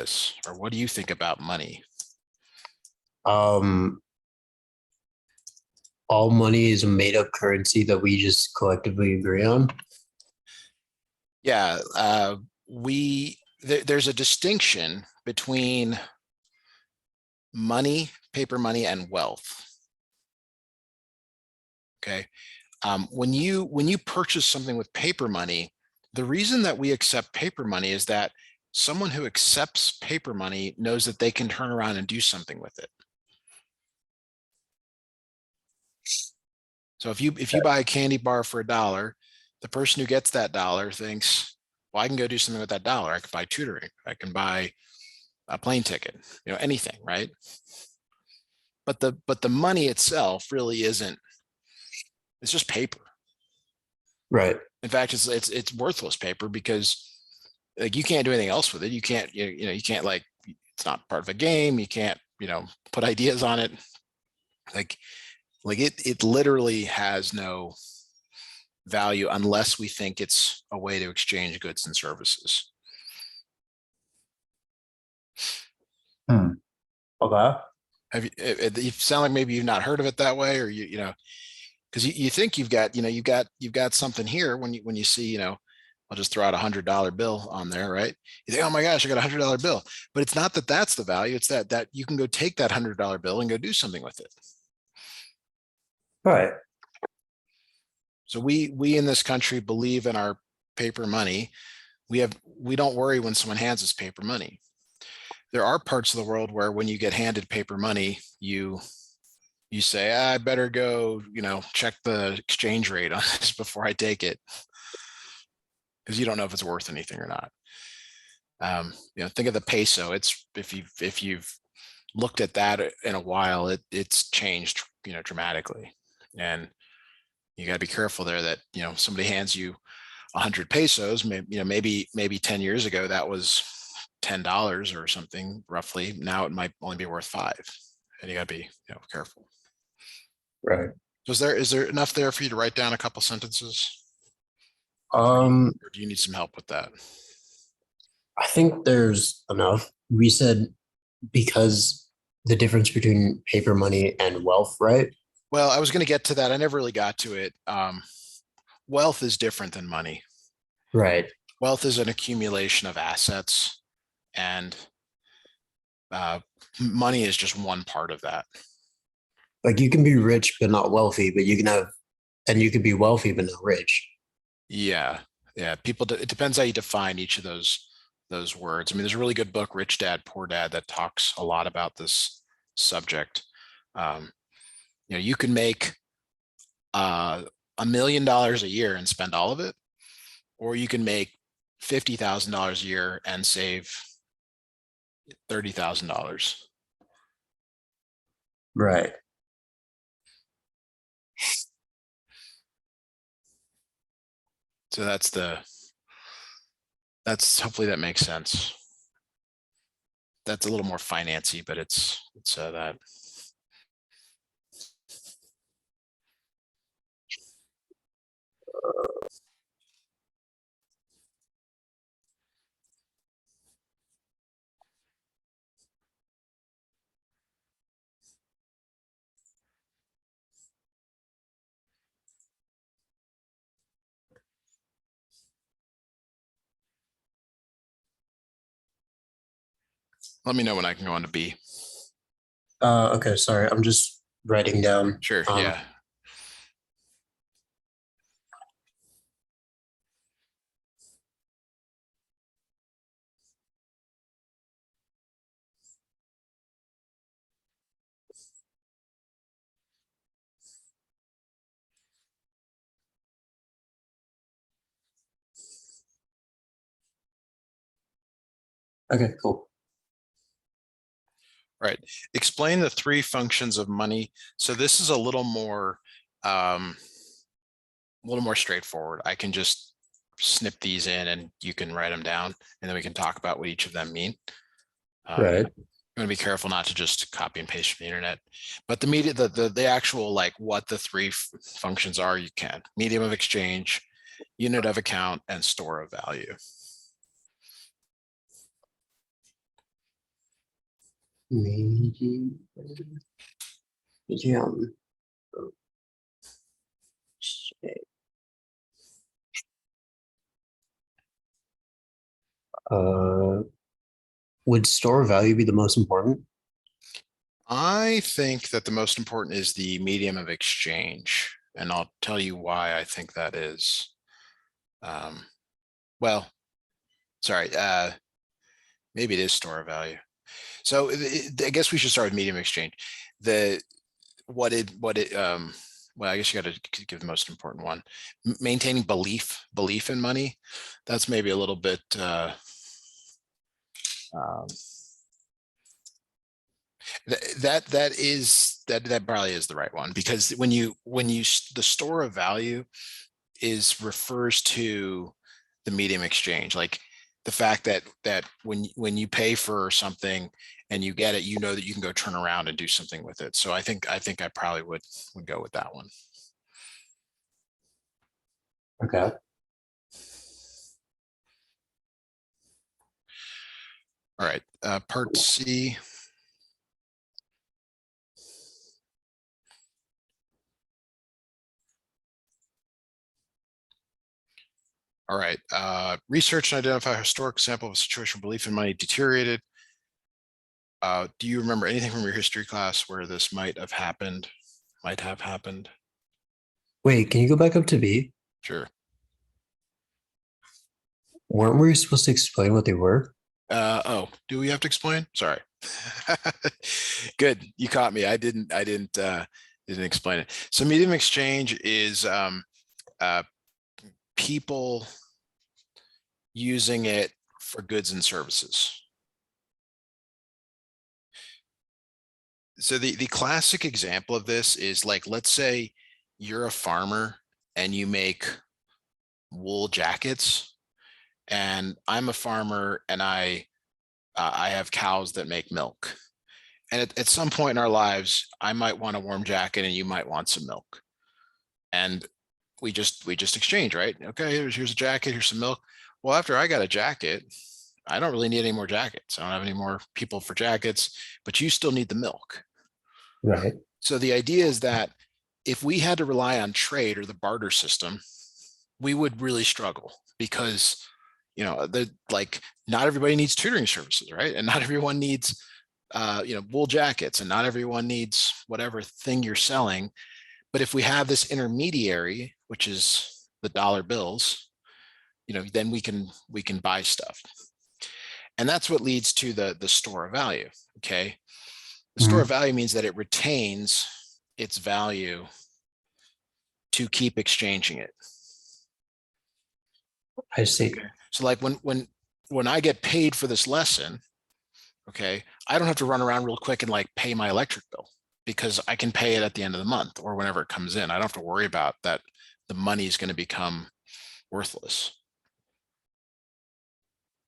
this, or what do you think about money? Um, all money is a made up currency that we just collectively agree on. Yeah, there's a distinction between money, paper money, and wealth. Okay, when you purchase something with paper money, the reason that we accept paper money is that someone who accepts paper money knows that they can turn around and do something with it. So if you buy a candy bar for $1, the person who gets that dollar thinks, well, I can go do something with that dollar. I can buy tutoring. I can buy a plane ticket, anything, right? But the money itself really isn't. It's just paper. Right. In fact, it's worthless paper because like you can't do anything else with it. You can't you can't like it's not part of a game. You can't put ideas on it. Like it literally has no value unless we think it's a way to exchange goods and services. Okay. You sound like maybe you've not heard of it that way, or because you think you've got something here when you see I'll just throw out $100 bill on there, right? You think, oh my gosh, I got $100 bill, but it's not that that's the value. It's that you can go take that $100 bill and go do something with it. Right. So we in this country believe in our paper money. We don't worry when someone hands us paper money. There are parts of the world where when you get handed paper money, you say, I better go, check the exchange rate on this before I take it, because you don't know if it's worth anything or not. Think of the peso. It's if you've looked at that in a while, it's changed, dramatically, and you got to be careful there that somebody hands you 100 pesos. Maybe 10 years ago that was $10 or something roughly. Now it might only be worth $5, and you got to be careful. Right. So is there enough there for you to write down a couple sentences? Um, Or do you need some help with that? I think there's enough. We said because the difference between paper money and wealth, right? Well, I was going to get to that. I never really got to it. Wealth is different than money. Right. Wealth is an accumulation of assets, and money is just one part of that. Like you can be rich but not wealthy, but you can be wealthy but not rich. Yeah. It depends how you define each of those words. I mean, there's a really good book, Rich Dad, Poor Dad, that talks a lot about this subject. You can make $1 million a year and spend all of it, or you can make $50,000 a year and save $30,000. Right. So that's hopefully that makes sense. That's a little more financy, but it's that. Let me know when I can go on to B. Okay, sorry. I'm just writing down. Sure. Yeah. Okay, cool. Right. Explain the 3 functions of money. So this is a little more straightforward. I can just snip these in and you can write them down, and then we can talk about what each of them mean. Right. I'm going to be careful not to just copy and paste from the internet, but the actual, like what the 3 functions are, you can: medium of exchange, unit of account, and store of value. Medium. Medium. Uh, would store value be the most important? I think that the most important is the medium of exchange, and I'll tell you why I think that is. Um, well, sorry, maybe it is store of value. So I guess we should start with medium exchange. The well, I guess you got to give the most important one. Maintaining belief in money. That's maybe a little bit um, that probably is the right one, because when you the store of value is refers to the medium exchange, like the fact that when you pay for something and you get it, you know that you can go turn around and do something with it. So I think I probably would go with that one. Okay. All right, part C. All right, research and identify a historic example of a situation where belief in money deteriorated. Do you remember anything from your history class where this might have happened? Might have happened? Wait, can you go back up to B? Sure. Weren't we supposed to explain what they were? Oh, do we have to explain? Sorry. Good, you caught me. I didn't explain it. So medium exchange is uh, people using it for goods and services. So the classic example of this is, like, let's say you're a farmer and you make wool jackets, and I'm a farmer and I have cows that make milk. And at some point in our lives, I might want a warm jacket and you might want some milk. And we just exchange, right? Okay, here's a jacket, here's some milk. Well, after I got a jacket, I don't really need any more jackets. I don't have any more people for jackets, but you still need the milk. Right. So the idea is that if we had to rely on trade or the barter system, we would really struggle, because like, not everybody needs tutoring services, right? And not everyone needs wool jackets, and not everyone needs whatever thing you're selling. But if we have this intermediary, which is the dollar bills, then we can buy stuff. And that's what leads to the store of value. Okay. The store of Mhm. value means that it retains its value to keep exchanging it. I see. Okay. So like when I get paid for this lesson, okay, I don't have to run around real quick and like pay my electric bill, because I can pay it at the end of the month or whenever it comes in. I don't have to worry about that the money is going to become worthless.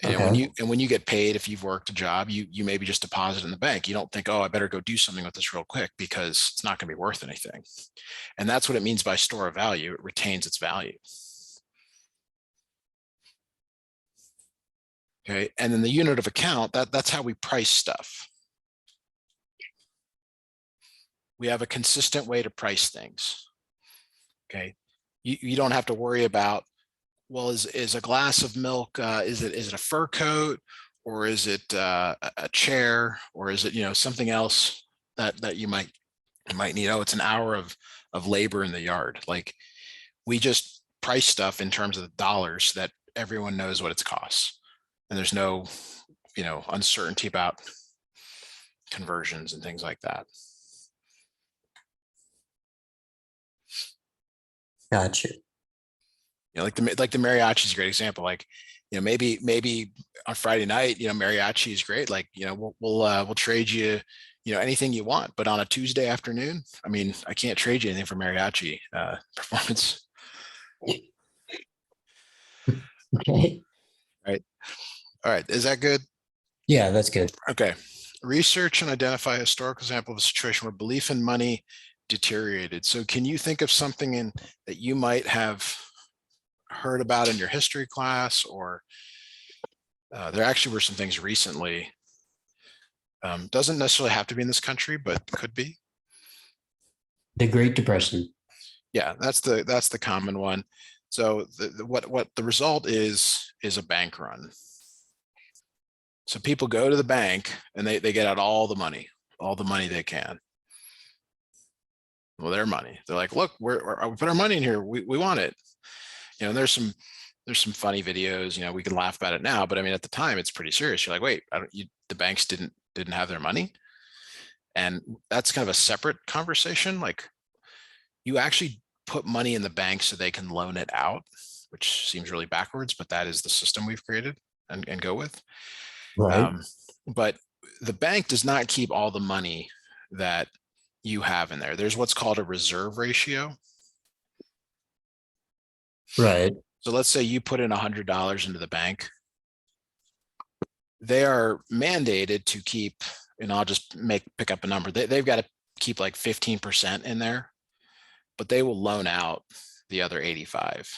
And when Okay. you get paid, if you've worked a job, you maybe just deposit in the bank. You don't think, oh, I better go do something with this real quick because it's not going to be worth anything. And that's what it means by store of value. It retains its value. Okay. And then the unit of account, that's how we price stuff. We have a consistent way to price things. Okay. You don't have to worry about, well, is a glass of milk, is it a fur coat, or is it a chair, or is it something else that you might need? Oh, it's an hour of labor in the yard. Like, we just price stuff in terms of the dollars, that everyone knows what it costs, and there's no uncertainty about conversions and things like that. Gotcha. Like the mariachi is a great example. Like, maybe on Friday night, mariachi is great. Like, we'll trade you, anything you want. But on a Tuesday afternoon, I mean, I can't trade you anything for mariachi performance. Okay. Right. All right. Is that good? Yeah, that's good. Okay. Research and identify a historical example of a situation where belief in money deteriorated. So can you think of something that you might have heard about in your history class, or there actually were some things recently Doesn't necessarily have to be in this country, but could be. The Great Depression. Yeah, that's the common one. So what the result is a bank run. So people go to the bank and they get out all the money they can. Well, their money. They're like, look, we put our money in here. We want it. You know, there's some funny videos. You know, we can laugh about it now, but I mean, at the time, it's pretty serious. You're like, wait, the banks didn't have their money, and that's kind of a separate conversation. Like, you actually put money in the bank so they can loan it out, which seems really backwards, but that is the system we've created and go with. Right. But the bank does not keep all the money that you have in there. There's what's called a reserve ratio. Right. So let's say you put in $100 into the bank. They are mandated to keep, and I'll just pick up a number. They've got to keep like 15% in there, but they will loan out the other 85.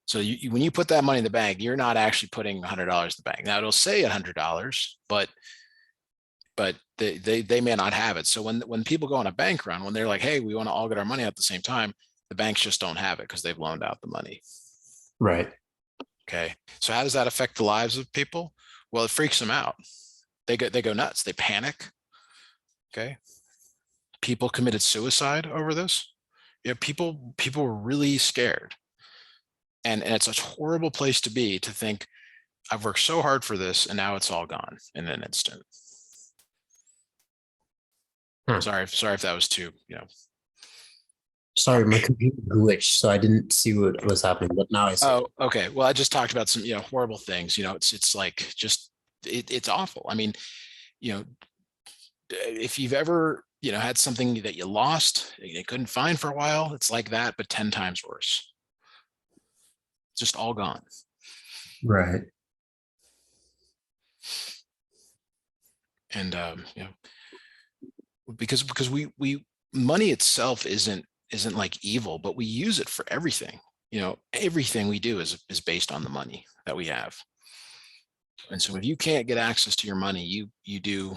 So when you put that money in the bank, you're not actually putting $100 in the bank. Now it'll say $100, but they may not have it. So when people go on a bank run, when they're like, hey, we want to all get our money out at the same time, the banks just don't have it because they've loaned out the money. Right. Okay. So how does that affect the lives of people? Well, it freaks them out. They go nuts. They panic. Okay. People committed suicide over this. Yeah, people were really scared. And it's a horrible place to be, to think, I've worked so hard for this and now it's all gone in an instant. Sorry if that was too, Sorry, my computer glitched, so I didn't see what was happening, but now I see it. Oh, okay. Well, I just talked about some, horrible things. It's like just it's awful. I mean, you know, if you've ever, had something that you lost, you couldn't find for a while, it's like that, but 10 times worse. Just all gone. Right. And because we money itself isn't like evil, but we use it for everything. Everything we do is based on the money that we have. And so if you can't get access to your money, you do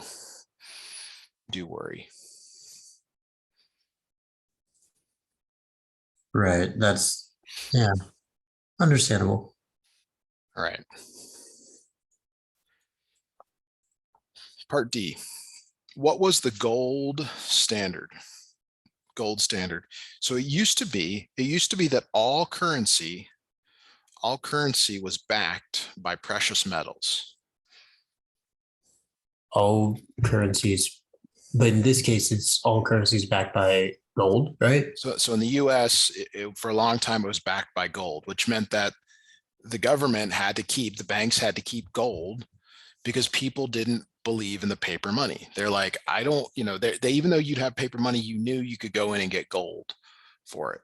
worry. Right. That's, yeah, understandable. All right. Part D. What was the gold standard? Gold standard. So it used to be that all currency was backed by precious metals. All currencies, but in this case, it's all currencies backed by gold, right? So in the US, for a long time, it was backed by gold, which meant that the government the banks had to keep gold, because people didn't believe in the paper money. They're like, I don't, they even though you'd have paper money, you knew you could go in and get gold for it.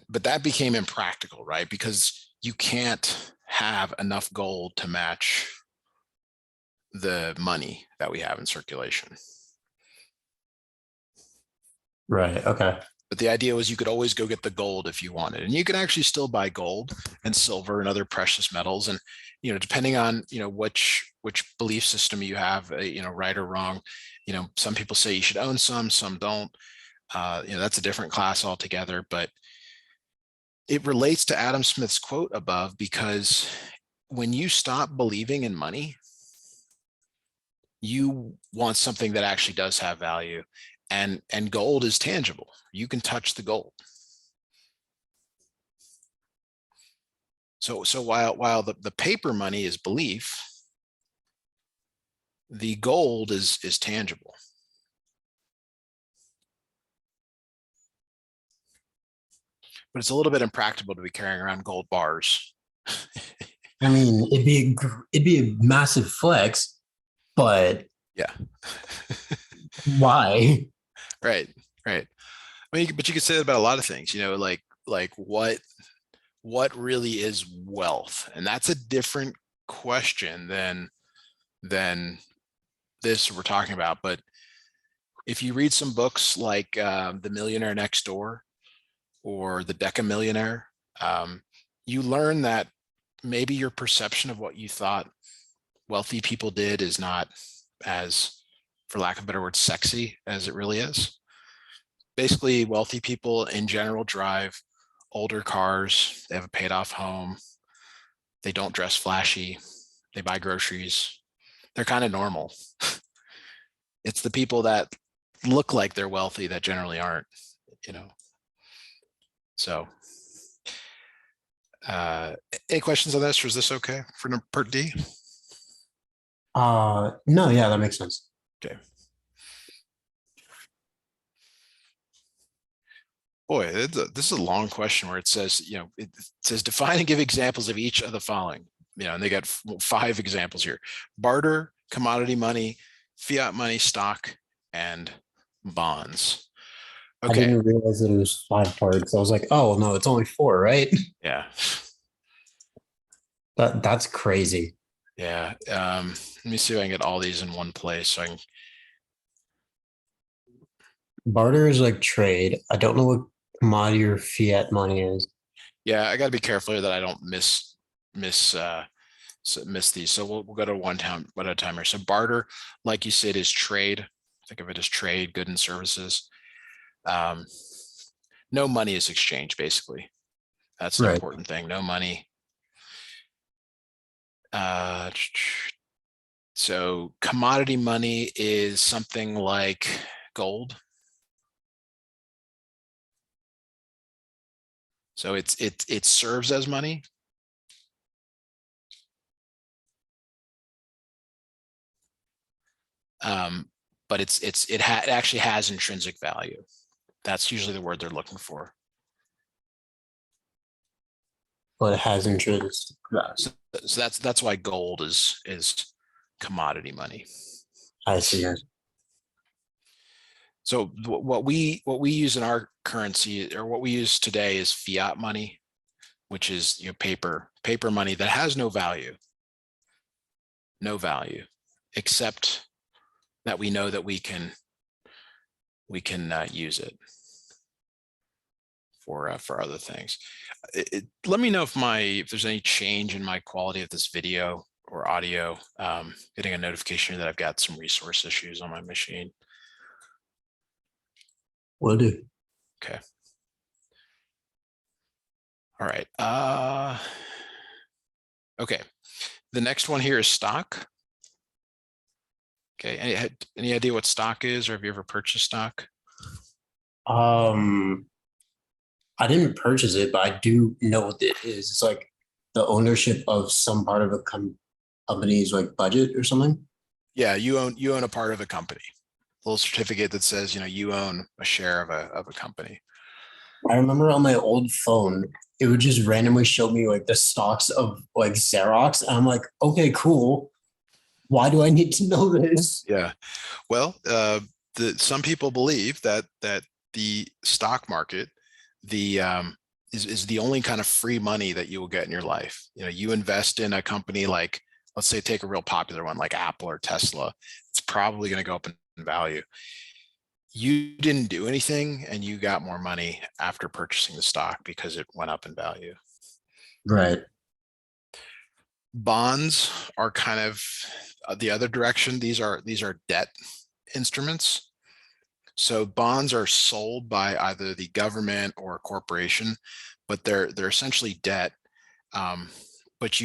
But that became impractical, right? Because you can't have enough gold to match the money that we have in circulation. Right. Okay. But the idea was you could always go get the gold if you wanted, and you could actually still buy gold and silver and other precious metals. And depending on which belief system you have, right or wrong, some people say you should own some don't. That's a different class altogether. But it relates to Adam Smith's quote above, because when you stop believing in money, you want something that actually does have value. And gold is tangible. You can touch the gold. So while the paper money is belief, the gold is tangible. But it's a little bit impractical to be carrying around gold bars. I mean, it'd be a massive flex, but yeah. Why? Right. I mean, but you could say that about a lot of things, like what really is wealth? And that's a different question than this we're talking about. But if you read some books like The Millionaire Next Door or The Decamillionaire, you learn that maybe your perception of what you thought wealthy people did is not as, for lack of a better word, sexy as it really is. Basically, wealthy people in general drive older cars. They have a paid off home. They don't dress flashy. They buy groceries. They're kind of normal. It's the people that look like they're wealthy that generally aren't, you know. So any questions on this, or is this okay for part D? No, yeah, that makes sense. Okay. Boy, this is a long question where it says, it says define and give examples of each of the following, and they got 5 examples here: barter, commodity money, fiat money, stock, and bonds. I Okay. didn't realize that it was 5 parts. I was like, oh no, it's only 4, right? Yeah. That's crazy. Yeah. Let me see if I can get all these in one place. So I can. Barter is like trade. I don't know what commodity or fiat money is. Yeah, I got to be careful here that I don't miss these. So we'll go to one at a time here. So barter, like you said, is trade. Think of it as trade, good and services. No money is exchanged, basically. That's an Right. important thing. No money. So commodity money is something like gold. So it serves as money. But it actually has intrinsic value. That's usually the word they're looking for. But it has intrinsic value. So that's why gold is commodity money. I see. So what we use in our currency, or what we use today, is fiat money, which is paper money that has no value, except that we know that we can use it for other things. Let me know if there's any change in my quality of this video or audio. Getting a notification that I've got some resource issues on my machine. Will do. Okay. All right. Okay. The next one here is stock. Okay. Any idea what stock is, or have you ever purchased stock? I didn't purchase it, but I do know what it is. It's like the ownership of some part of a company's like budget or something. Yeah, you own a part of a company. A little certificate that says you own a share of a company. I remember on my old phone, it would just randomly show me like the stocks of like Xerox. And I'm like, okay, cool. Why do I need to know this? Yeah. Well, some people believe that the stock market, is the only kind of free money that you will get in your life. You invest in a company like, let's say, take a real popular one like Apple or Tesla. It's probably going to go up in value. You didn't do anything, and you got more money after purchasing the stock because it went up in value. Right. Bonds are kind of the other direction. These are debt instruments. So bonds are sold by either the government or a corporation, but they're essentially debt. But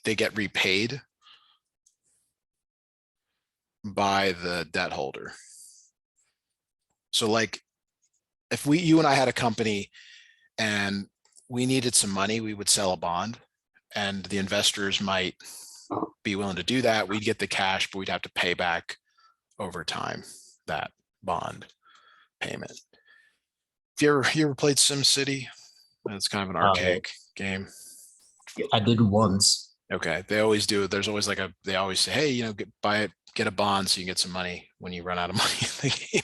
they get repaid by the debt holder. So like if you and I had a company and we needed some money, we would sell a bond, and the investors might be willing to do that. We'd get the cash, but we'd have to pay back over time that bond payment. You ever played SimCity? It's kind of an archaic game. I did once. Okay, they always do. There's always they always say, hey, get a bond so you can get some money when you run out of money in the game.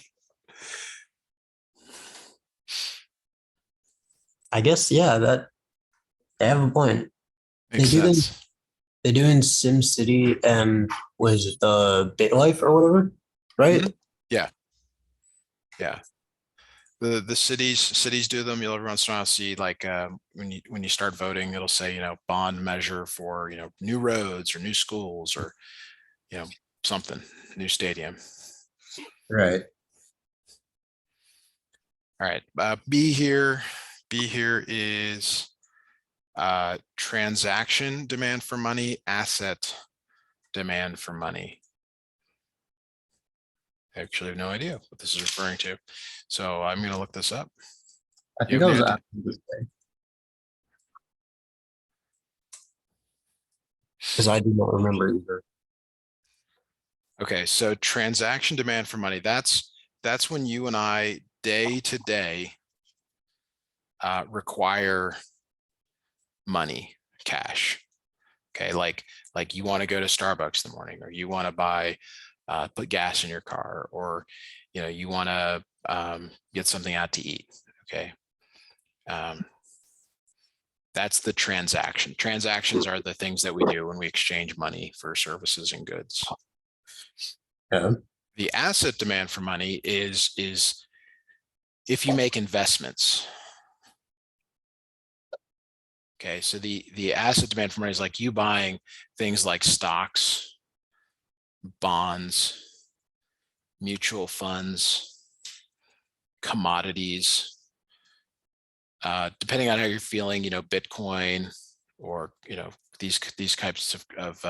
I guess, yeah, that they have a point. Makes sense. They do in SimCity and was the BitLife or whatever, right? Yeah. The cities do them. You'll every once in a while see like when you start voting, it'll say, bond measure for, new roads or new schools or, something, new stadium. Right. All right. B here is transaction demand for money, asset demand for money. I actually have no idea what this is referring to. So I'm going to look this up. I You think have I any was idea? asking this day because I do not remember either. Okay, so transaction demand for money, that's when you and I day to day require money, cash. Okay, like you want to go to Starbucks in the morning, or you want to buy put gas in your car, or you want to get something out to eat. Okay. That's the transaction. Transactions are the things that we do when we exchange money for services and goods. Yeah. The asset demand for money is if you make investments. Okay, so the asset demand for money is like you buying things like stocks, bonds, mutual funds, commodities. Depending on how you're feeling, Bitcoin or these types of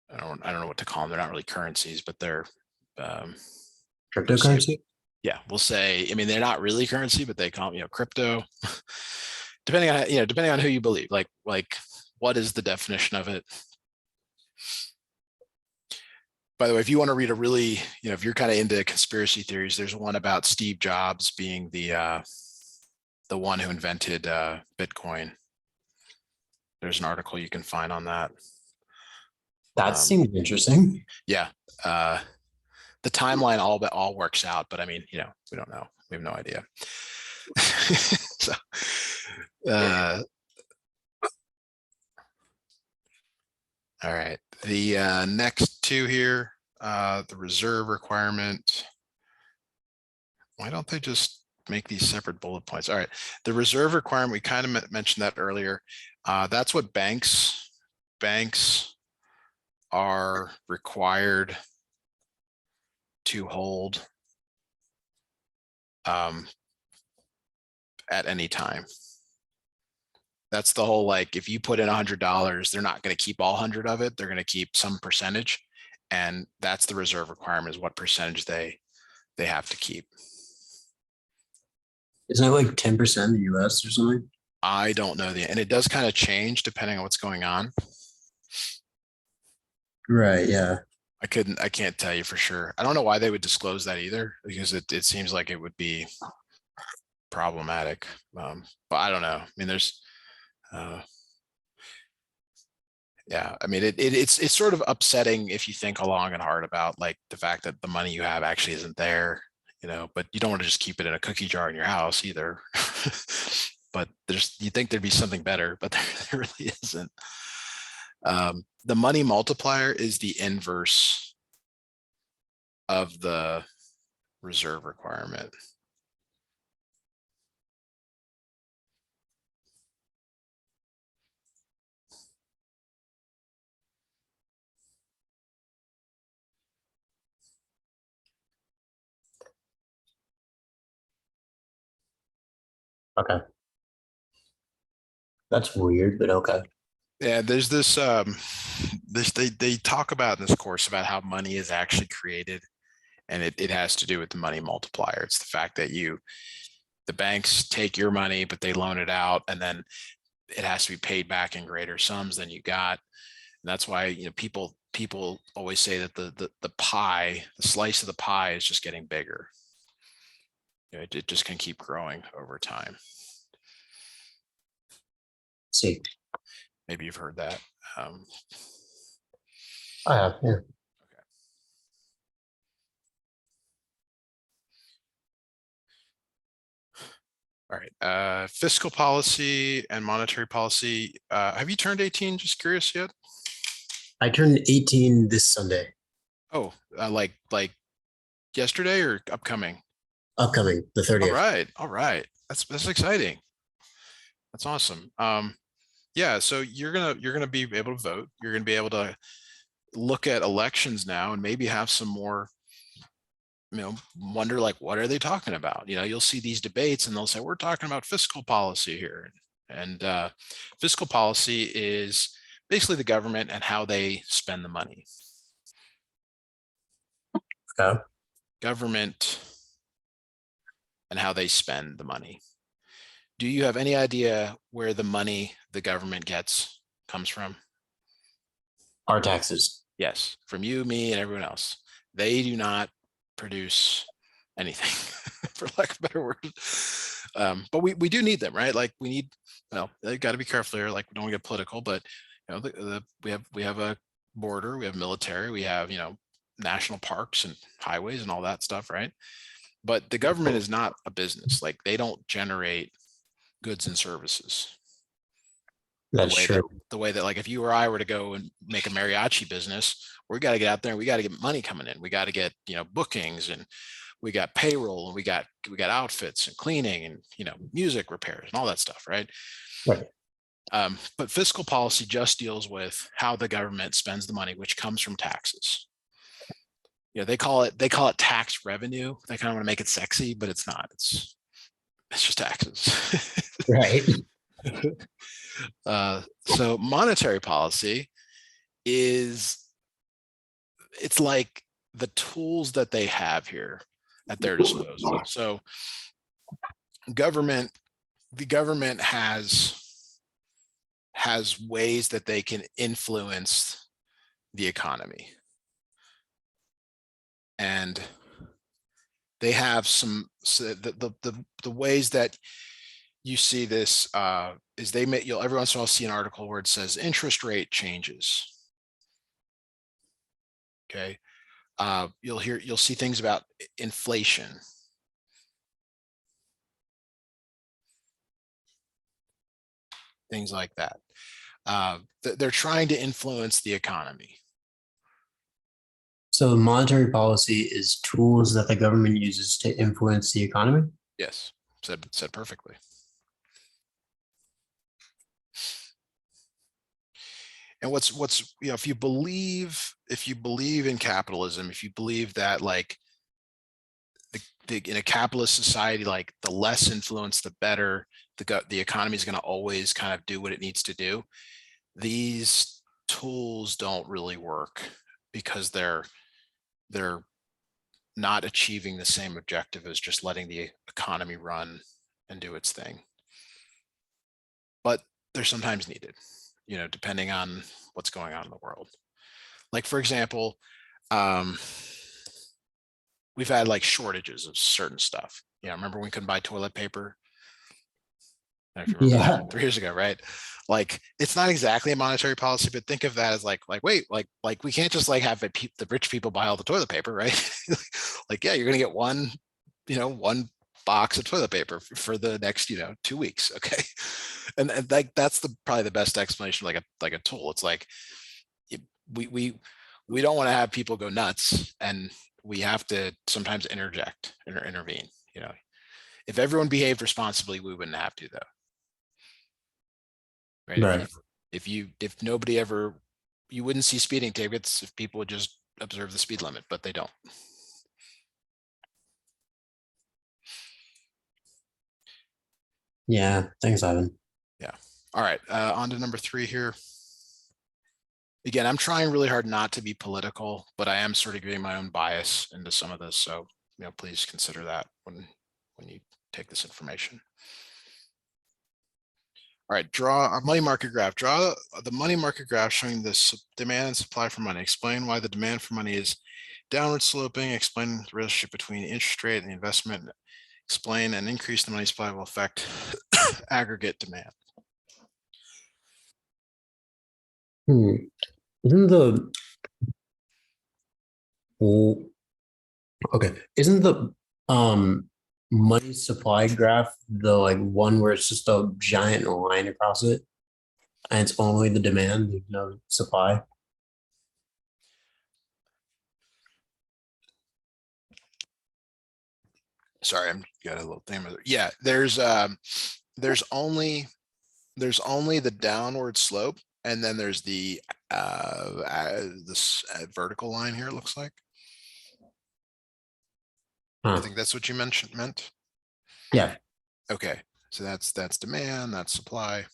I don't know what to call them. They're not really currencies, but they're Cryptocurrency? yeah, we'll say. I mean, they're not really currency, but they call them, crypto. Depending on who you believe. Like what is the definition of it? By the way, if you want to read a really, if you're kind of into conspiracy theories, there's one about Steve Jobs being the one who invented Bitcoin. There's an article you can find on that. That seems interesting. Yeah. The timeline all works out, but I mean, we don't know. We have no idea. So, all right. The next two here, the reserve requirement. Why don't they just make these separate bullet points? All right. The reserve requirement, we kind of mentioned that earlier. That's what banks are required to hold at any time. That's the whole, like, if you put in $100, they're not going to keep all 100 of it. They're going to keep some percentage. And that's the reserve requirement, is what percentage they have to keep. Isn't it like 10% in the US or something? I don't know and it does kind of change depending on what's going on. Right. Yeah. I can't tell you for sure. I don't know why they would disclose that either, because it seems like it would be problematic. But I don't know. I mean, there's, yeah, I mean, it's sort of upsetting if you think long and hard about like the fact that the money you have actually isn't there, but you don't want to just keep it in a cookie jar in your house either. But you think there'd be something better, but there really isn't. The money multiplier is the inverse of the reserve requirement. Okay. That's weird, but okay. Yeah, there's this they talk about in this course about how money is actually created, and it has to do with the money multiplier. It's the fact that the banks take your money, but they loan it out, and then it has to be paid back in greater sums than you got. And that's why, people always say that the pie, the slice of the pie, is just getting bigger. It just can keep growing over time. See. Maybe you've heard that. I have, yeah. All right. Fiscal policy and monetary policy. Have you turned 18? Just curious yet? I turned 18 this Sunday. Oh, like yesterday or upcoming? Upcoming, the 30th. All right. That's exciting. That's awesome. Yeah, so you're gonna be able to vote. You're gonna be able to look at elections now and maybe have some more, wonder like, what are they talking about? You'll see these debates and they'll say, we're talking about fiscal policy here. And fiscal policy is basically the government and how they spend the money. Okay. Government and how they spend the money. Do you have any idea where the money the government gets comes from? Our taxes. Yes, from you, me, and everyone else. They do not produce anything, for lack of a better word. But we do need them, right? Like we need, well, they got to be careful here. Like we don't get political, but we have a border, we have military, we have national parks and highways and all that stuff, right? But the government is not a business. Like they don't generate goods and services. That's true. The way that like if you or I were to go and make a mariachi business, we got to get out there and we got to get money coming in. We got to get bookings, and we got payroll, and we got outfits and cleaning and music repairs and all that stuff, right? Right. But fiscal policy just deals with how the government spends the money, which comes from taxes. They call it tax revenue. They kind of want to make it sexy, but it's not. It's just taxes. Right. So monetary policy it's like the tools that they have here at their disposal. So the government has ways that they can influence the economy. And they have some, so the ways that you see this is you'll every once in a while see an article where it says interest rate changes. Okay. You'll see things about inflation. Things like that. They're trying to influence the economy. So monetary policy is tools that the government uses to influence the economy? Yes, said perfectly. And what's if you believe in capitalism, if you believe that like in a capitalist society, like the less influence, the better, the economy is going to always kind of do what it needs to do. These tools don't really work because they're not achieving the same objective as just letting the economy run and do its thing. But they're sometimes needed, depending on what's going on in the world. Like, for example, we've had like shortages of certain stuff. Remember when we couldn't buy toilet paper? If you remember that 3 years ago, right? Like, it's not exactly a monetary policy, but think of that as like wait, like we can't just like have the rich people buy all the toilet paper, right? Like, yeah, you're gonna get one box of toilet paper for the next 2 weeks, okay? And like that's probably the best explanation, like a tool. It's like we don't want to have people go nuts, and we have to sometimes intervene. If everyone behaved responsibly, we wouldn't have to, though. Right. If nobody ever, you wouldn't see speeding tickets if people would just observe the speed limit, but they don't. Yeah. Thanks, Ivan. Yeah. All right. On to number 3 here. Again, I'm trying really hard not to be political, but I am sort of giving my own bias into some of this. So, please consider that when you take this information. All right, draw a money market graph. Draw the money market graph showing the demand and supply for money. Explain why the demand for money is downward sloping. Explain the relationship between the interest rate and the investment. Explain an increase in the money supply will affect aggregate demand. Isn't the Isn't the money supply graph the like one where it's just a giant line across it and it's only the demand, no supply? Sorry, I'm got a little thing with it. Yeah, there's only the downward slope, and then there's the this vertical line here, it looks like. I Huh. think that's what you meant. Yeah. Okay, so that's demand, that's supply.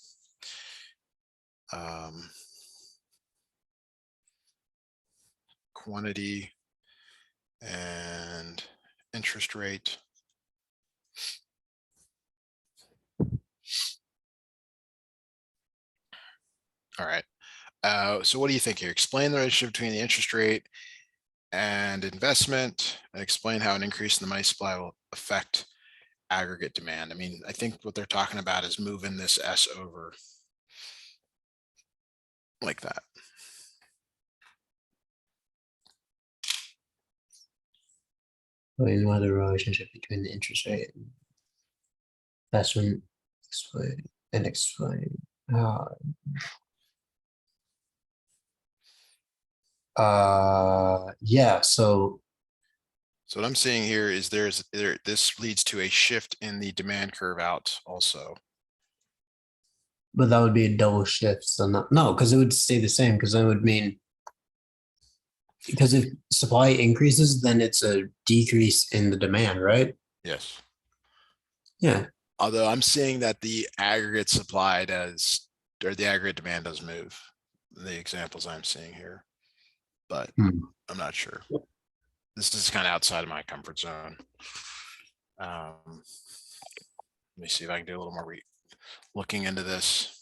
Quantity and interest rate. All right. So what do you think here? Explain the relationship between the interest rate and investment, and explain how an increase in the money supply will affect aggregate demand. I mean, I think what they're talking about is moving this S over like that. Explain why the relationship between the interest rate and investment. Explain. Yeah. So, So what I'm seeing here is this leads to a shift in the demand curve out also. but that would be a double shift. So no, because it would stay the same. Because that would mean because if supply increases, then it's a decrease in the demand, right? Yes. Yeah. Although I'm seeing that the aggregate supply does, or the aggregate demand does move, the examples I'm seeing here, but I'm not sure. This is kind of outside of my comfort zone. Let me see if I can do a little more looking into this.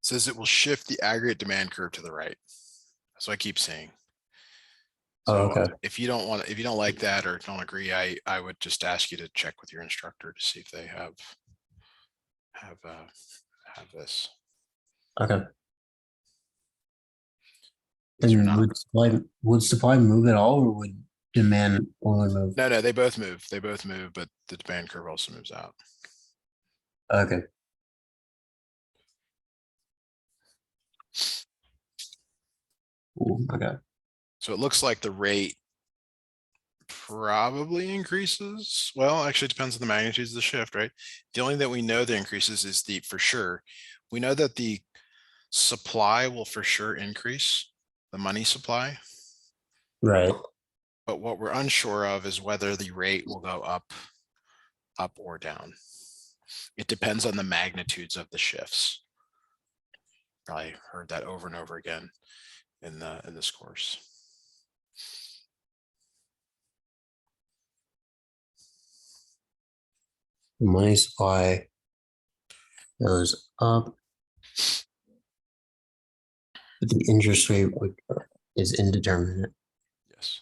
Says it will shift the aggregate demand curve to the right. So I keep saying. Oh, So okay. if you don't like that or don't agree, I would just ask you to check with your instructor to see if they have this. Okay. These are And not. would supply move at all, or would demand only move? No, they both move. They both move, but the demand curve also moves out. Okay. Ooh, okay. So it looks like the rate probably increases. Well, actually it depends on the magnitudes of the shift, right? The only that we know that increases is for sure. We know that the supply will for sure increase, the money supply. Right. But what we're unsure of is whether the rate will go up or down. It depends on the magnitudes of the shifts. Probably heard that over and over again in this course. The money supply goes up, but the interest rate is indeterminate. Yes.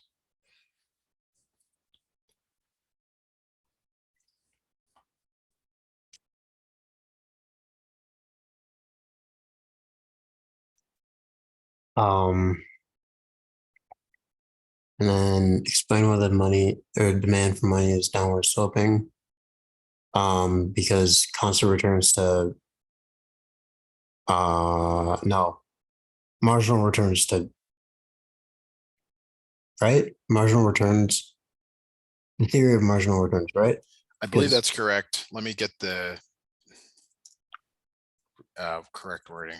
Um, and then explain why the money or demand for money is downward sloping. Because constant returns to no, marginal returns to right? Marginal returns, the theory of marginal returns, right? I believe Because that's correct. Let me get the correct wording.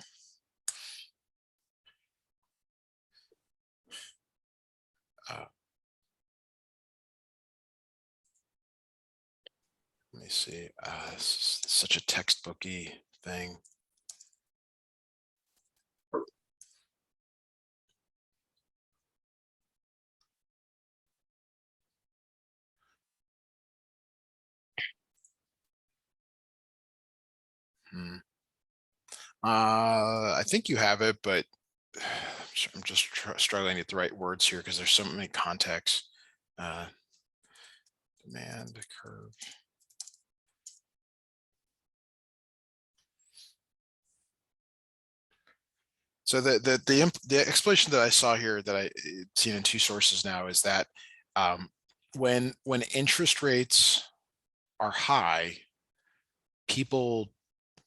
Let me see. This is such a textbooky thing. I think you have it, but I'm just struggling to get the right words here because there's so many contexts. Demand curve. So the explanation that I saw here that I seen in two sources now is that when interest rates are high, people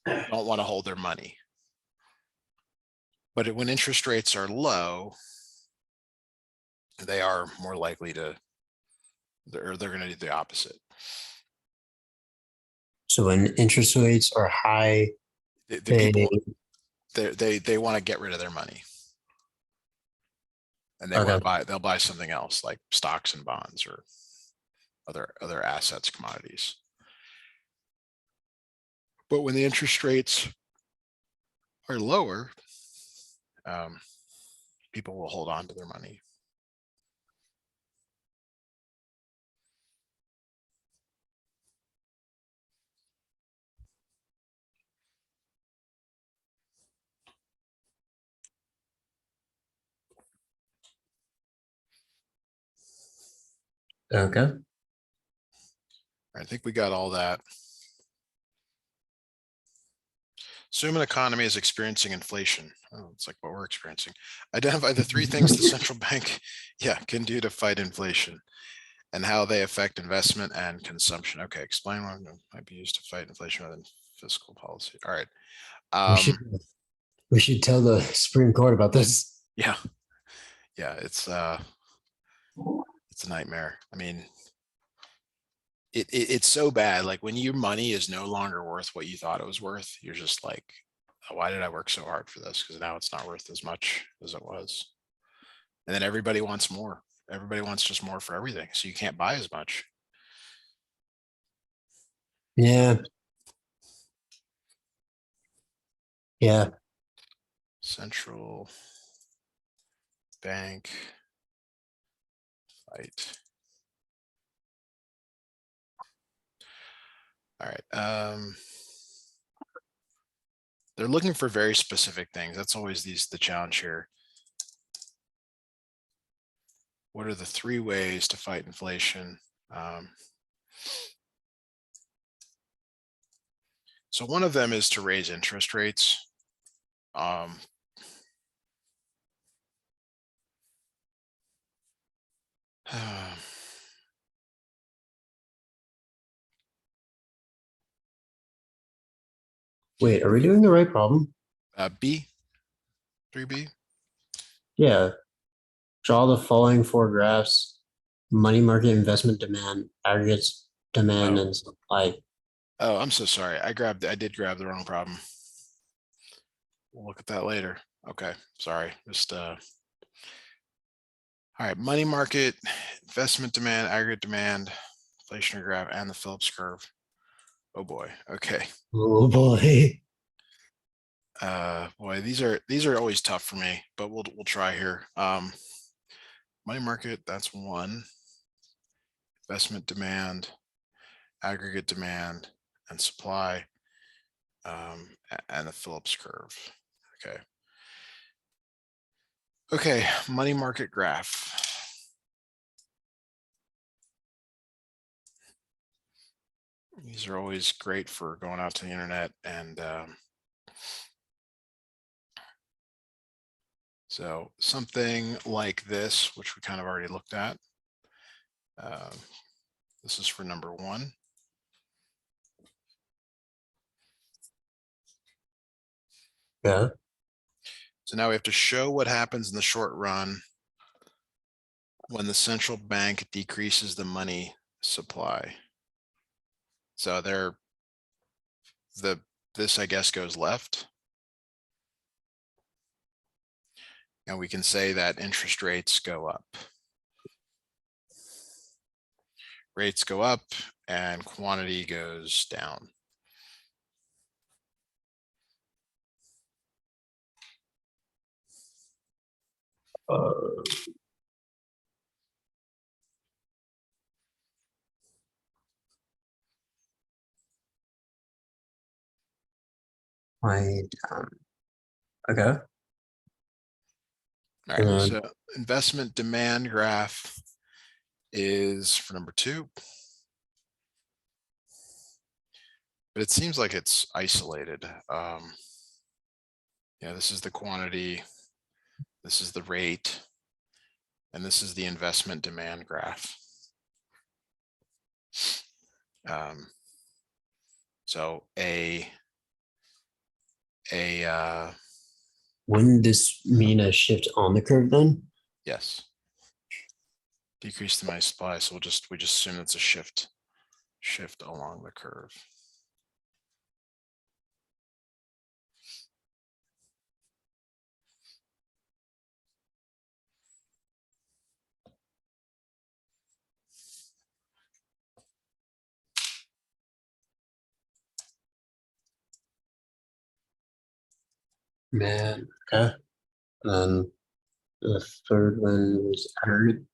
don't want to hold their money. But when interest rates are low, they are more likely to, they're going to do the opposite. So when interest rates are high, The they people, they want to get rid of their money. And they want okay. to buy, they'll buy something else like stocks and bonds or other assets, commodities. But when the interest rates are lower, people will hold on to their money. Okay. I think we got all that. Assume an economy is experiencing inflation. Oh, it's like what we're experiencing. Identify the 3 things the central bank, can do to fight inflation and how they affect investment and consumption. Okay, explain what might be used to fight inflation rather than fiscal policy. All right. We should tell the Supreme Court about this. Yeah, it's a nightmare. I mean, it's so bad. Like when your money is no longer worth what you thought it was worth, you're just like, oh, why did I work so hard for this? Because now it's not worth as much as it was. And then everybody wants more. Everybody wants just more for everything. So you can't buy as much. Yeah. Yeah. Central bank fight. All right. They're looking for very specific things. That's always the challenge here. What are the 3 ways to fight inflation? So one of them is to raise interest rates. Wait, are we doing the right problem? B, 3B. Yeah. Draw the following 4 graphs: money market investment demand, aggregates demand, Oh, and supply. oh, I'm so sorry. I did grab the wrong problem. We'll look at that later. Okay, sorry. Just all right. Money market, investment demand, aggregate demand, inflationary graph, and the Phillips curve. Oh boy. Okay. Oh boy. Boy, these are always tough for me, but we'll try here. Money market, that's 1. Investment demand, aggregate demand, and supply, and the Phillips curve. Okay. Okay, money market graph. These are always great for going out to the internet and so something like this, which we kind of already looked at. This is for number 1. Yeah. So now we have to show what happens in the short run when the central bank decreases the money supply. So this, I guess, goes left. And we can say that interest rates go up. Rates go up and quantity goes down. My okay. All right, And so investment demand graph is for number 2. But it seems like it's isolated. This is the quantity, this is the rate, and this is the investment demand graph. So Wouldn't this mean a shift on the curve then? yes, decrease the money supply. So we just assume it's a shift along the curve. Man, okay. And then the third one was aggregate.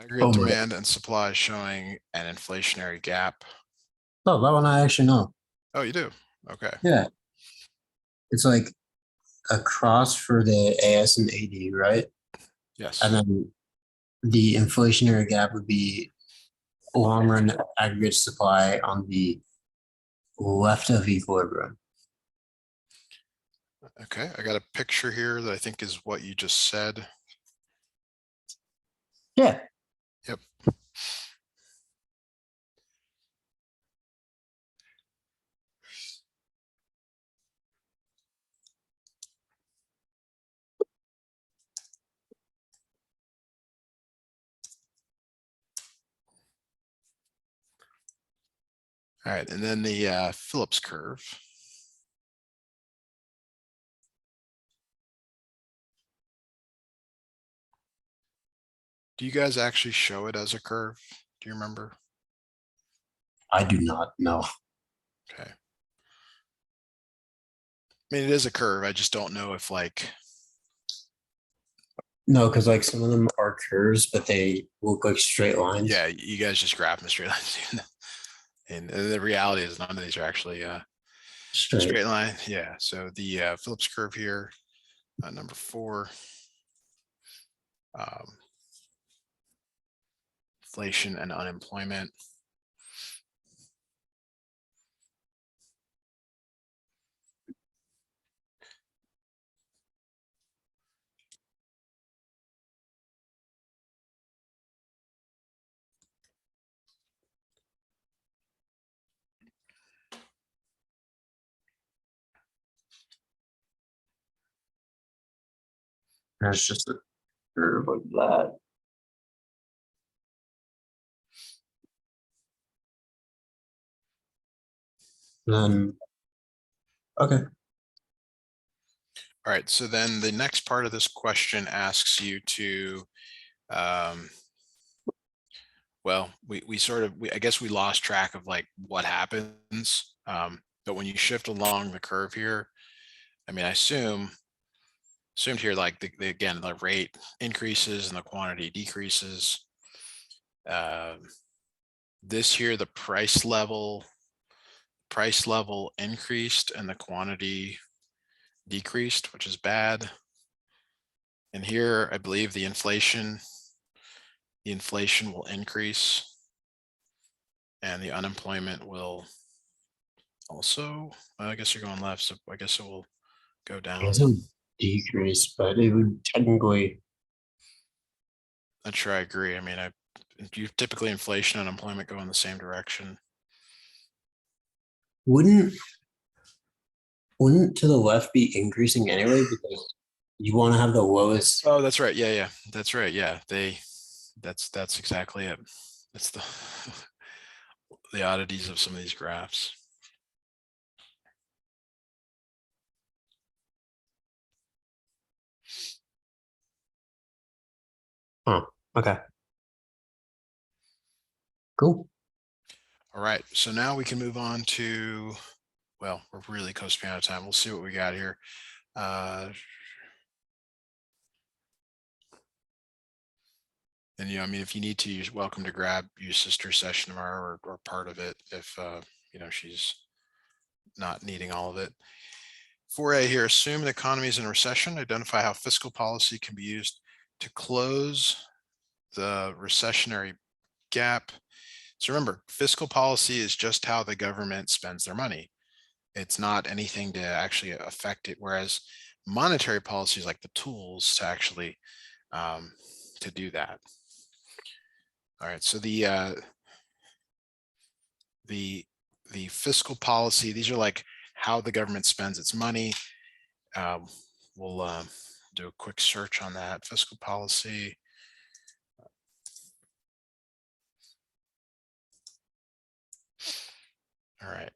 Aggregate Oh my. demand and supply showing an inflationary gap. Oh, that one I actually know. Oh, you do? Okay. Yeah. It's like a cross for the AS and AD, right? Yes. And then the inflationary gap would be long run aggregate supply on the left of equilibrium. Okay. I got a picture here that I think is what you just said. Yeah. Yep. All right. And then the Phillips curve. Do you guys actually show it as a curve? Do you remember? I do not know. Okay. I mean, it is a curve. I just don't know if like, No, because like some of them are curves, but they look like straight lines. yeah, you guys just graph them straight lines. And the reality is none of these are actually straight line. Yeah. So the Phillips curve here, number 4, inflation and unemployment. There's just a curve like that. And then, okay. All right. So then the next part of this question asks you to, well, we sort of, I guess we lost track of like what happens. But when you shift along the curve here, I mean, I assumed here, like again, the rate increases and the quantity decreases. This here, the price level increased and the quantity decreased, which is bad. And here, I believe the inflation will increase and the unemployment will also, I guess you're going left, so I guess it will go I down. guess it would decrease, but it would technically. Not sure I agree. I mean, you typically inflation and unemployment go in the same direction. Wouldn't to the left be increasing anyway because you want to have the lowest. Oh, that's right. Yeah. That's right. Yeah. That's exactly it. That's the, the oddities of some of these graphs. Oh, okay. Cool. All right. So now we can move on to, well, we're really close to being out of time. We'll see what we got here. And, I mean, if you need to, you're welcome to grab your sister's session tomorrow or part of it if, she's not needing all of it. 4A here, assume the economy is in a recession, identify how fiscal policy can be used to close the recessionary gap. So remember, fiscal policy is just how the government spends their money. It's not anything to actually affect it. Whereas monetary policy is like the tools to actually to do that. All right. So the the fiscal policy, these are like how the government spends its money. We'll do a quick search on that fiscal policy. All right.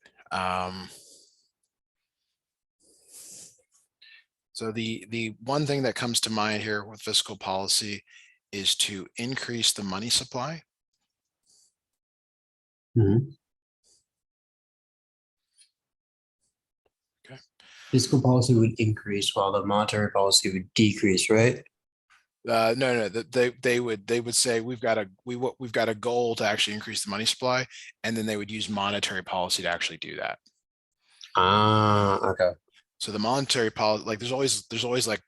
So the one thing that comes to mind here with fiscal policy is to increase the money supply. Mhm. Okay. Fiscal policy would increase while the monetary policy would decrease, right? No, they would say we've got a goal to actually increase the money supply, and then they would use monetary policy to actually do that. Ah, okay. So the monetary policy, like there's always like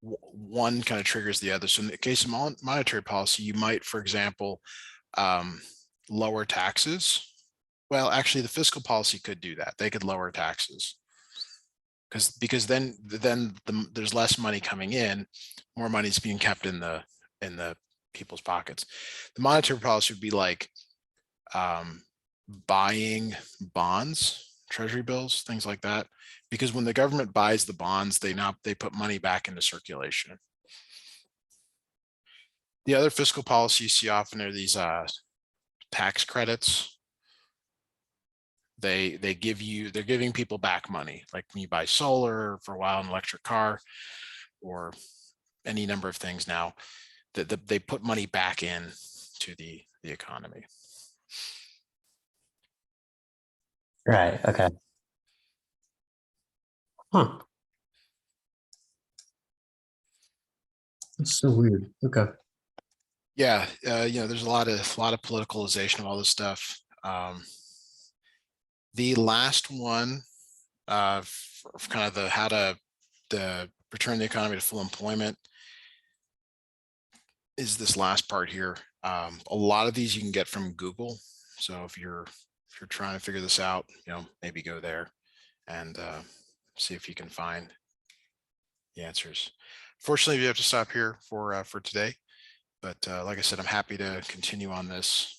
one kind of triggers the other. So in the case of monetary policy, you might, for example, lower taxes. Well, actually, the fiscal policy could do that. They could lower taxes because then there's less money coming in, more money is being kept in the people's pockets. The monetary policy would be like buying bonds, treasury bills, things like that. Because when the government buys the bonds, they put money back into circulation. The other fiscal policy you see often are these tax credits. They're giving people back money, like when you buy solar for a while, an electric car, or any number of things now that they put money back in to the economy. Right. Okay. Huh. That's so weird. Okay. Yeah, there's a lot of politicalization of all this stuff. The last one, for kind of how to return the economy to full employment, is this last part here. A lot of these you can get from Google. So if you're trying to figure this out, maybe go there and see if you can find the answers. Fortunately, we have to stop here for today. But like I said, I'm happy to continue on this